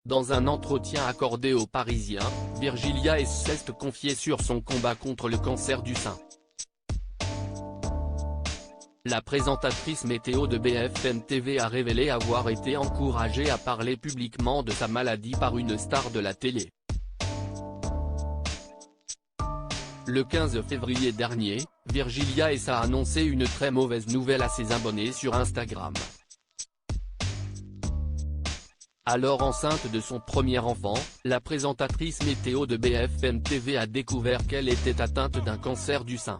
Dans un entretien accordé aux Parisiens, Virgilia S s'est confiée sur son combat contre le cancer du sein. La présentatrice météo de BFM TV a révélé avoir été encouragée à parler publiquement de sa maladie par une star de la télé. Le 15 février dernier, Virgilia S a annoncé une très mauvaise nouvelle à ses abonnés sur Instagram. Alors enceinte de son premier enfant, la présentatrice météo de BFM TV a découvert qu'elle était atteinte d'un cancer du sein.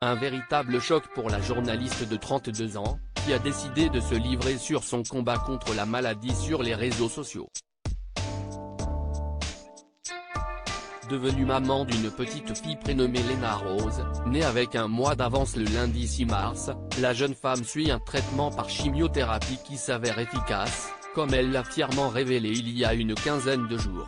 Un véritable choc pour la journaliste de 32 ans, qui a décidé de se livrer sur son combat contre la maladie sur les réseaux sociaux. Devenue maman d'une petite fille prénommée Léna Rose, née avec un mois d'avance le lundi 6 mars, la jeune femme suit un traitement par chimiothérapie qui s'avère efficace, comme elle l'a fièrement révélé il y a une quinzaine de jours.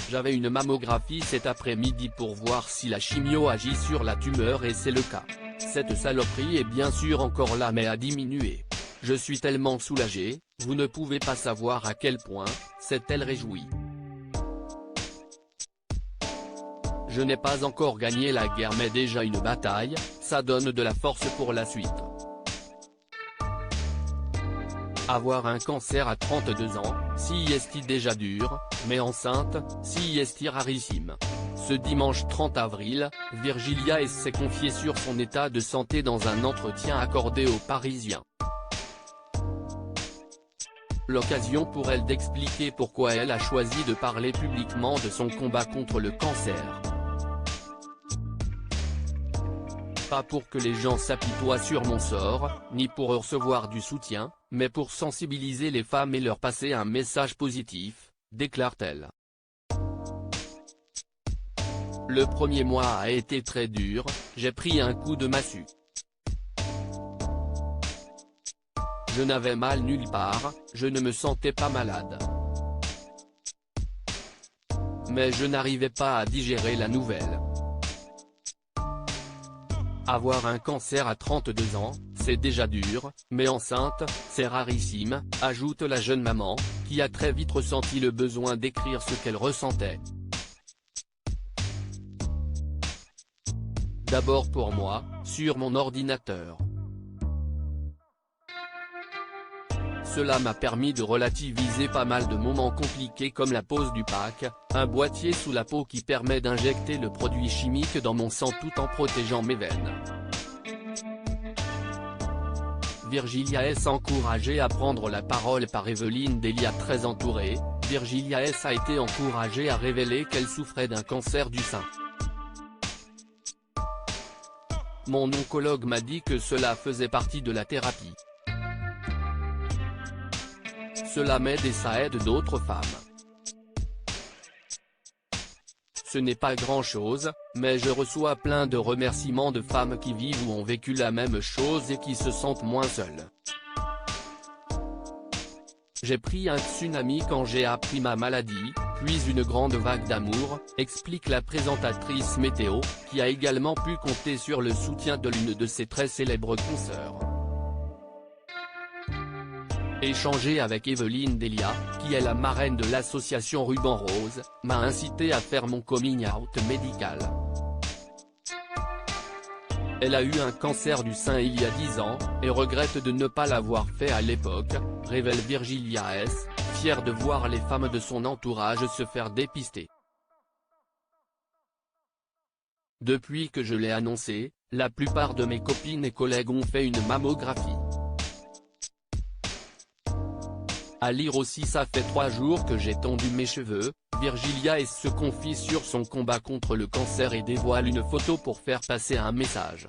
J'avais une mammographie cet après-midi pour voir si la chimio agit sur la tumeur et c'est le cas. Cette saloperie est bien sûr encore là mais a diminué. Je suis tellement soulagée, vous ne pouvez pas savoir à quel point, s'est-elle réjouie. Je n'ai pas encore gagné la guerre mais déjà une bataille, ça donne de la force pour la suite. Avoir un cancer à 32 ans, si est déjà dur, mais enceinte, si est rarissime. Ce dimanche 30 avril, Virgilia S s'est confiée sur son état de santé dans un entretien accordé aux Parisiens. L'occasion pour elle d'expliquer pourquoi elle a choisi de parler publiquement de son combat contre le cancer. Pas pour que les gens s'apitoient sur mon sort, ni pour recevoir du soutien, mais pour sensibiliser les femmes et leur passer un message positif, déclare-t-elle. Le premier mois a été très dur, j'ai pris un coup de massue. Je n'avais mal nulle part, je ne me sentais pas malade. Mais je n'arrivais pas à digérer la nouvelle. Avoir un cancer à 32 ans, c'est déjà dur, mais enceinte, c'est rarissime, ajoute la jeune maman, qui a très vite ressenti le besoin d'écrire ce qu'elle ressentait. D'abord pour moi, sur mon ordinateur. Cela m'a permis de relativiser pas mal de moments compliqués comme la pose du pack, un boîtier sous la peau qui permet d'injecter le produit chimique dans mon sang tout en protégeant mes veines. Virgilia S encouragée à prendre la parole par Evelyne Delia très entourée, Virgilia S a été encouragée à révéler qu'elle souffrait d'un cancer du sein. Mon oncologue m'a dit que cela faisait partie de la thérapie. Cela m'aide et ça aide d'autres femmes. Ce n'est pas grand-chose, mais je reçois plein de remerciements de femmes qui vivent ou ont vécu la même chose et qui se sentent moins seules. J'ai pris un tsunami quand j'ai appris ma maladie, puis une grande vague d'amour, explique la présentatrice météo, qui a également pu compter sur le soutien de l'une de ses très célèbres consoeurs. Échanger avec Evelyne Delia, qui est la marraine de l'association Ruban Rose, m'a incité à faire mon coming out médical. Elle a eu un cancer du sein il y a 10 ans, et regrette de ne pas l'avoir fait à l'époque, révèle Virgilia S, fière de voir les femmes de son entourage se faire dépister. Depuis que je l'ai annoncé, la plupart de mes copines et collègues ont fait une mammographie. À lire aussi ça fait 3 jours que j'ai tondu mes cheveux, Virgilia S se confie sur son combat contre le cancer et dévoile une photo pour faire passer un message.